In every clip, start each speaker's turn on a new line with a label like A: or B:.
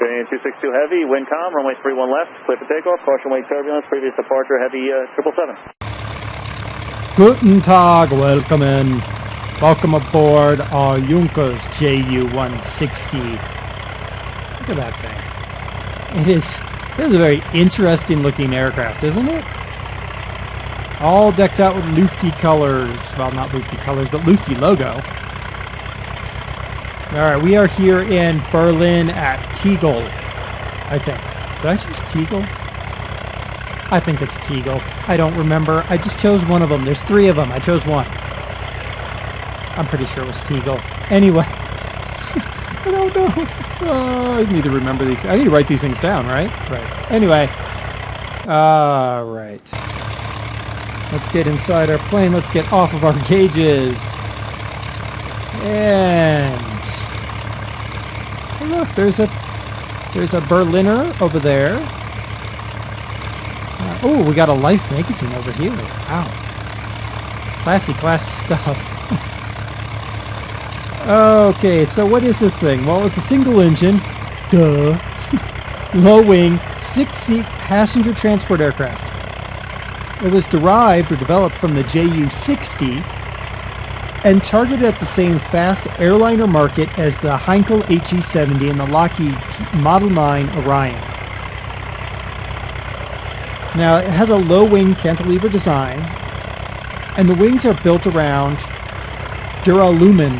A: Ju160 Heavy, wind calm, runway 31 left, clear for takeoff, caution wake turbulence, previous departure, Heavy 777.
B: Guten Tag, welcome in. Welcome aboard our Junkers Ju160. Look at that thing. It is a very interesting looking aircraft, isn't it? All decked out with Lufty colors. Well, not Lufty colors, but Lufty logo. Alright, we are here in Berlin at Tegel, I think. Did I choose Tegel? I think it's Tegel. I don't remember. I just chose one of them. There's three of them. I chose one. I'm pretty sure it was Tegel. Anyway. I don't know. I need to remember these. I need to write these things down, right? Right. Anyway. Alright. Let's get inside our plane. Let's get off of our gauges. And look, there's a Berliner over there. Oh, we got a Life magazine over here. Wow. Classy stuff. Okay, so what is this thing? Well, it's a single engine. Duh. Low wing, 6-seat passenger transport aircraft. It was derived or developed from the Ju160 and targeted at the same fast airliner market as the Heinkel HE-70 and the Lockheed Model 9 Orion. Now, it has a low-wing cantilever design, and the wings are built around duralumin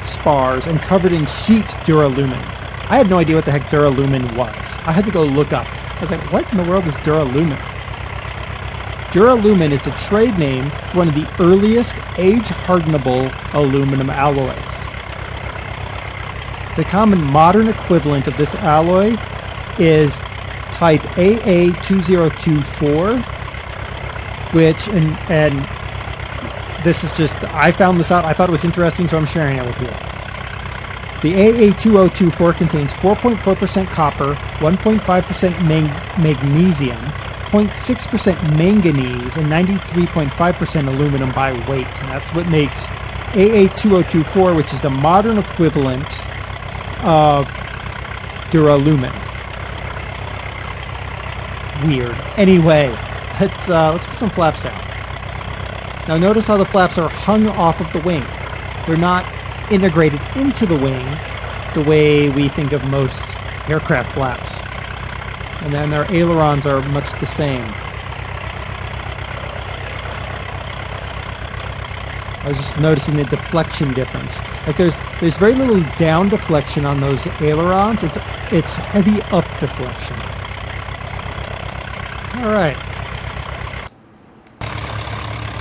B: spars and covered in sheet duralumin. I had no idea what the heck duralumin was. I had to go look up. I was like, what in the world is duralumin? Duralumin is the trade name for one of the earliest age-hardenable aluminum alloys. The common modern equivalent of this alloy is type AA2024, which, and this is just, I found this out, I thought it was interesting, so I'm sharing it with you. The AA2024 contains 4.4% copper, 1.5% magnesium, 0.6% manganese, and 93.5% aluminum by weight. And that's what makes AA2024, which is the modern equivalent of duralumin. Weird. Anyway, let's put some flaps down. Now notice how the flaps are hung off of the wing. They're not integrated into the wing the way we think of most aircraft flaps. And then their ailerons are much the same. I was just noticing the deflection difference. Like there's very little down deflection on those ailerons. It's heavy up deflection. All right.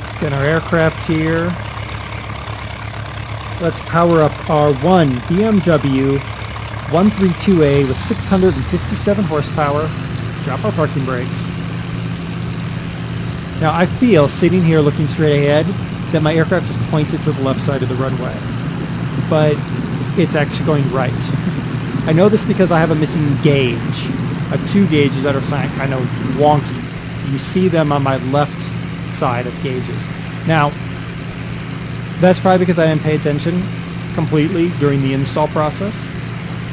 B: Let's get our aircraft here. Let's power up our one BMW 132A with 657 horsepower. Drop our parking brakes. Now I feel, sitting here looking straight ahead, that my aircraft is pointed to the left side of the runway. But it's actually going right. I know this because I have a missing gauge. I have two gauges that are kind of wonky. You see them on my left side of gauges. Now, that's probably because I didn't pay attention completely during the install process,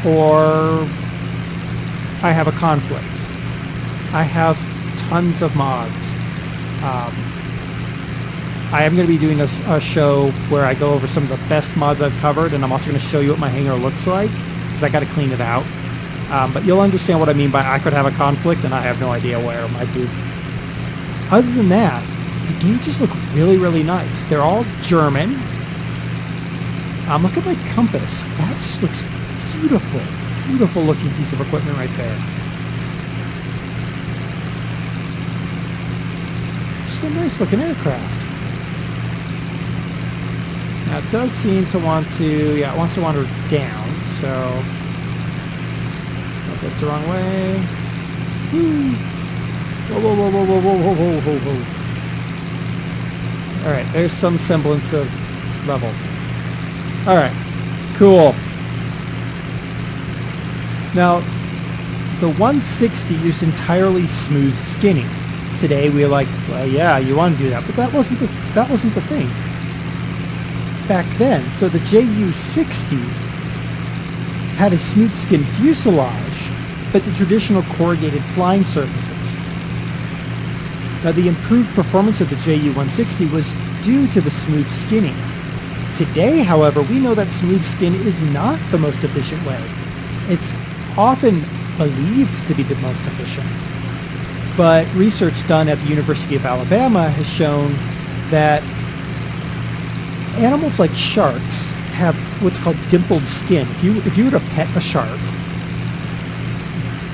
B: or I have a conflict. I have tons of mods. I am going to be doing a show where I go over some of the best mods I've covered, and I'm also going to show you what my hangar looks like, because I got to clean it out. But you'll understand what I mean by I could have a conflict, and I have no idea where it might be. Other than that, the gauges look really, really nice. They're all German. Look at my compass. That just looks beautiful. Beautiful looking piece of equipment right there. Just a nice looking aircraft. Now it does seem to want to, it wants to wander down, so that's the wrong way. Woo. Whoa, whoa, whoa, whoa, whoa, whoa, whoa, whoa, whoa. Alright, there's some semblance of level. Alright, cool. Now, the 160 used entirely smooth skinning. Today we're like, well, yeah, you want to do that, but that wasn't the thing back then. So the Ju160 had a smooth skin fuselage but the traditional corrugated flying surfaces. Now, the improved performance of the Ju160 was due to the smooth skinning. Today, however, we know that smooth skin is not the most efficient way. It's often believed to be the most efficient. But research done at the University of Alabama has shown that animals like sharks have what's called dimpled skin. If you were to pet a shark,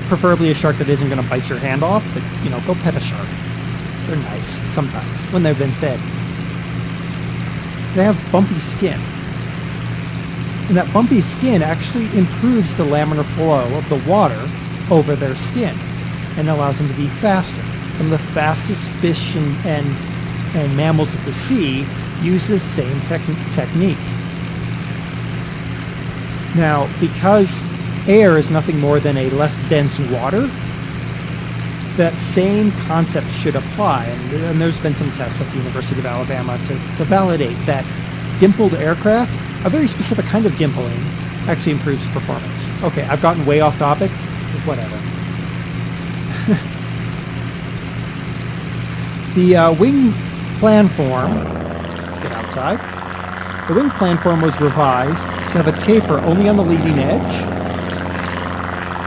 B: preferably a shark that isn't going to bite your hand off, but go pet a shark. They're nice sometimes when they've been fed. They have bumpy skin. And that bumpy skin actually improves the laminar flow of the water over their skin and allows them to be faster. Some of the fastest fish and mammals of the sea use this same technique. Now, because air is nothing more than a less dense water, that same concept should apply. And there's been some tests at the University of Alabama to validate that dimpled aircraft, a very specific kind of dimpling, actually improves performance. Okay, I've gotten way off topic. Whatever. The wing planform, let's get outside. The wing planform was revised to have a taper only on the leading edge,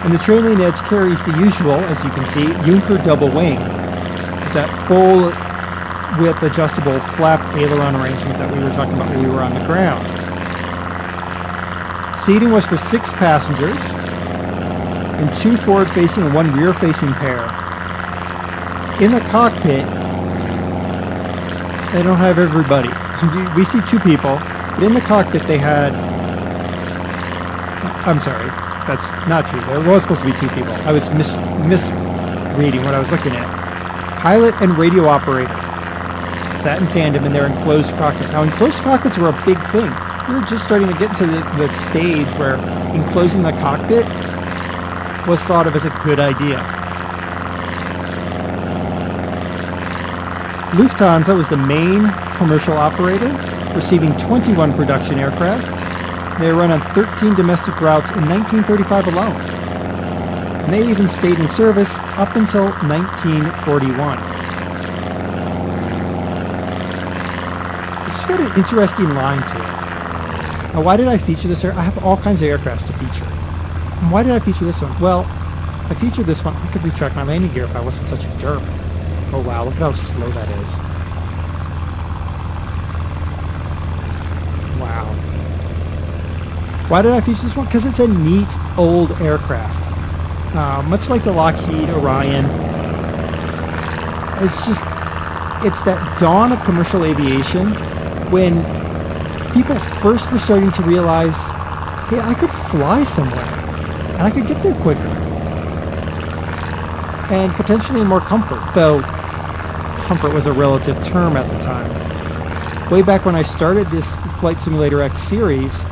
B: and the trailing edge carries the usual, as you can see, Junker double wing, that full width adjustable flap aileron arrangement that we were talking about when we were on the ground. Seating was for 6 passengers, and 2 forward-facing and 1 rear-facing pair. In the cockpit, they don't have everybody. We see 2 people, but in the cockpit they had... I'm sorry, that's not true. There was supposed to be 2 people. I was misreading what I was looking at. Pilot and radio operator sat in tandem in their enclosed cockpit. Now, enclosed cockpits were a big thing. We were just starting to get to the stage where enclosing the cockpit was thought of as a good idea. Lufthansa was the main commercial operator, receiving 21 production aircraft. They run on 13 domestic routes in 1935 alone. And they even stayed in service up until 1941. It's got an interesting line to it. Now, why did I feature this? I have all kinds of aircrafts to feature. And why did I feature this one? Well, I featured this one. I could retract my landing gear if I wasn't such a derp. Oh wow, look at how slow that is. Wow. Why did I feature this one? Because it's a neat old aircraft. Much like the Lockheed Orion. It's that dawn of commercial aviation when people first were starting to realize, hey, I could fly somewhere. And I could get there quicker. And potentially in more comfort, though comfort was a relative term at the time. Way back when I started this Flight Simulator X series,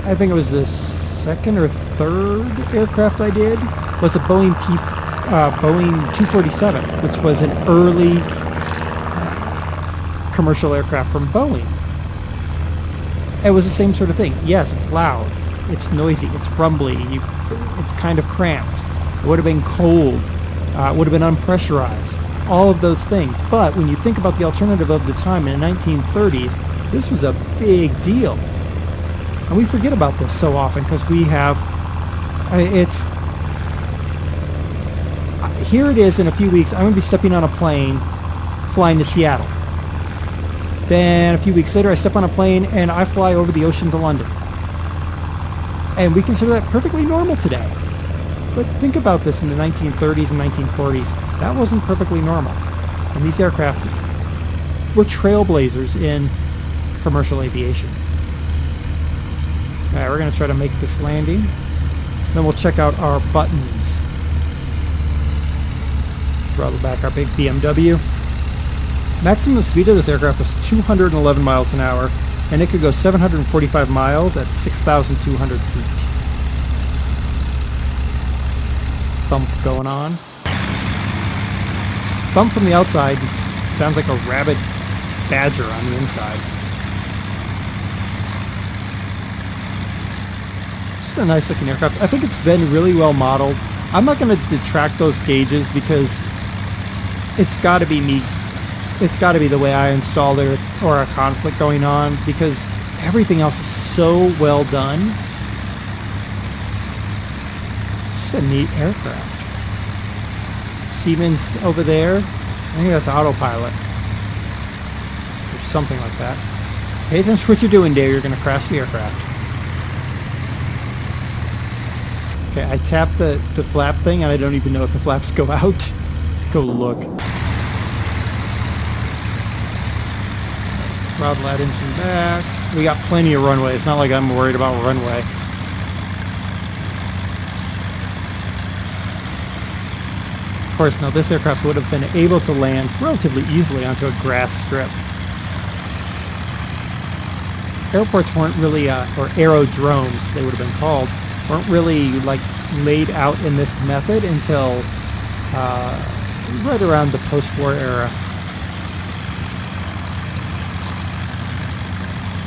B: I think it was the 2nd or 3rd aircraft I did, was a Boeing 247, which was an early commercial aircraft from Boeing. It was the same sort of thing. Yes, it's loud. It's noisy, it's rumbly, it's kind of cramped. It would have been cold, it would have been unpressurized, all of those things. But when you think about the alternative of the time in the 1930s, this was a big deal. And we forget about this so often because we have, here it is in a few weeks, I'm going to be stepping on a plane flying to Seattle. Then a few weeks later I step on a plane and I fly over the ocean to London. And we consider that perfectly normal today. But think about this in the 1930s and 1940s. That wasn't perfectly normal. And these aircraft were trailblazers in commercial aviation. All right, we're going to try to make this landing. Then we'll check out our buttons. Throttle back our big BMW. Maximum speed of this aircraft was 211 miles an hour. And it could go 745 miles at 6,200 feet. There's thump going on. Thump from the outside sounds like a rabid badger on the inside. Just a nice looking aircraft. I think it's been really well modeled. I'm not going to detract those gauges because it's got to be me. It's got to be the way I installed it or a conflict going on because everything else is so well done. Just a neat aircraft. Siemens over there. I think that's autopilot. Or something like that. Pay attention to what you're doing, Dave. You're going to crash the aircraft. Okay, I tapped the flap thing and I don't even know if the flaps go out. Go look. Throttle that engine back. We got plenty of runway. It's not like I'm worried about runway. Of course, now this aircraft would have been able to land relatively easily onto a grass strip. Airports weren't really, or aerodromes, they would have been called, weren't really like laid out in this method until right around the post-war era.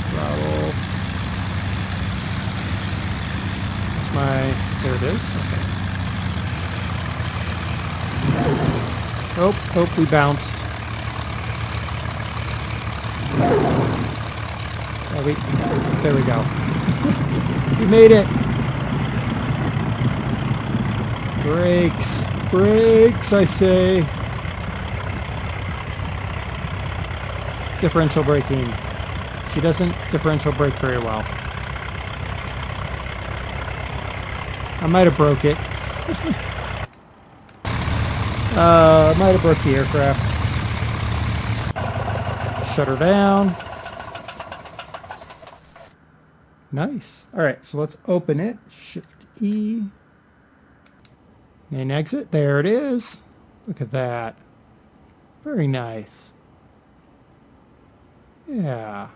B: Throttle. That's my, there it is. Okay. Oh, we bounced. There we go. We made it. Brakes. Brakes, I say. Differential braking. She doesn't differential brake very well. I might have broke it. Might have broke the aircraft. Shut her down. Nice. All right, so let's open it. Shift E. Main exit. There it is. Look at that. Very nice. Yeah.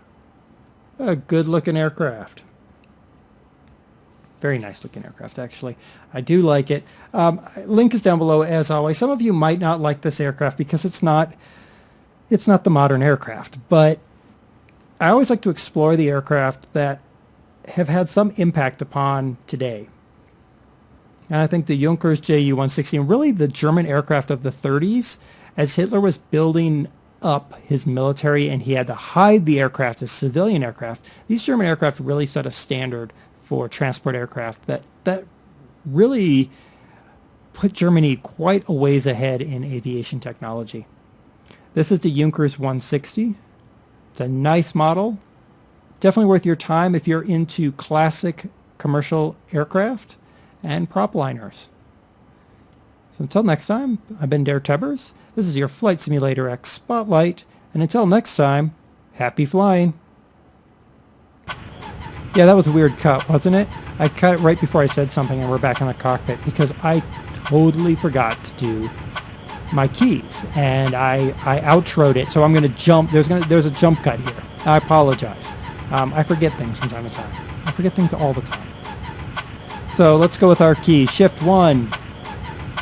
B: A good looking aircraft. Very nice looking aircraft, actually. I do like it. Link is down below, as always. Some of you might not like this aircraft because it's not the modern aircraft. But I always like to explore the aircraft that have had some impact upon today. And I think the Junkers Ju160, and really the German aircraft of the 30s, as Hitler was building up his military and he had to hide the aircraft as civilian aircraft, these German aircraft really set a standard for transport aircraft that really put Germany quite a ways ahead in aviation technology. This is the Junkers 160. It's a nice model. Definitely worth your time if you're into classic commercial aircraft and prop liners. So until next time, I've been DerTebbers. This is your Flight Simulator X Spotlight. And until next time, happy flying. Yeah, that was a weird cut, wasn't it? I cut it right before I said something and we're back in the cockpit because I totally forgot to do my keys. And I outroed it, so I'm going to jump. There's a jump cut here. I apologize. I forget things from time to time. I forget things all the time. So let's go with our keys. Shift 1,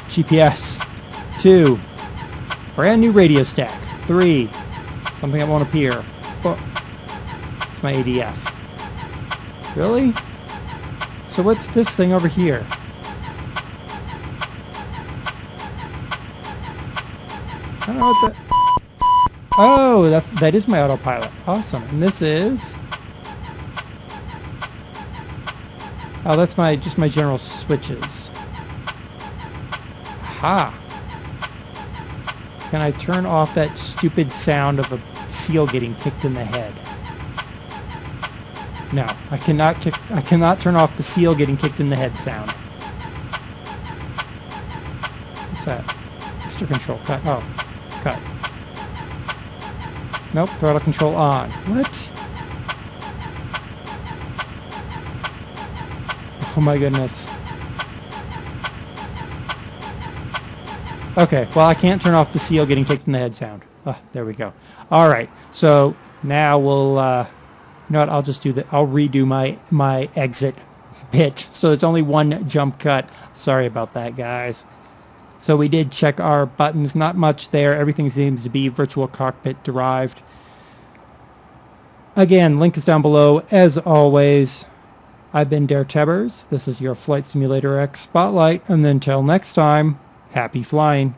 B: GPS. 2, brand new radio stack. 3, something that won't appear. 4, it's my ADF. Really? So what's this thing over here? I don't know what that... Oh, that is my autopilot. Awesome. And this is... Oh, that's just my general switches. Aha! Can I turn off that stupid sound of a seal getting kicked in the head? No, I cannot turn off the seal getting kicked in the head sound. What's that? Extra control cut. Oh, cut. Nope, throttle control on. What? Oh my goodness. Okay, well I can't turn off the seal getting kicked in the head sound. Oh, there we go. All right, so now we'll, you know what, I'll just do that. I'll redo my exit bit. So it's only one jump cut. Sorry about that, guys. So we did check our buttons. Not much there. Everything seems to be virtual cockpit derived. Again, link is down below as always. I've been DerTebbers. This is your Flight Simulator X Spotlight, and until next time, happy flying.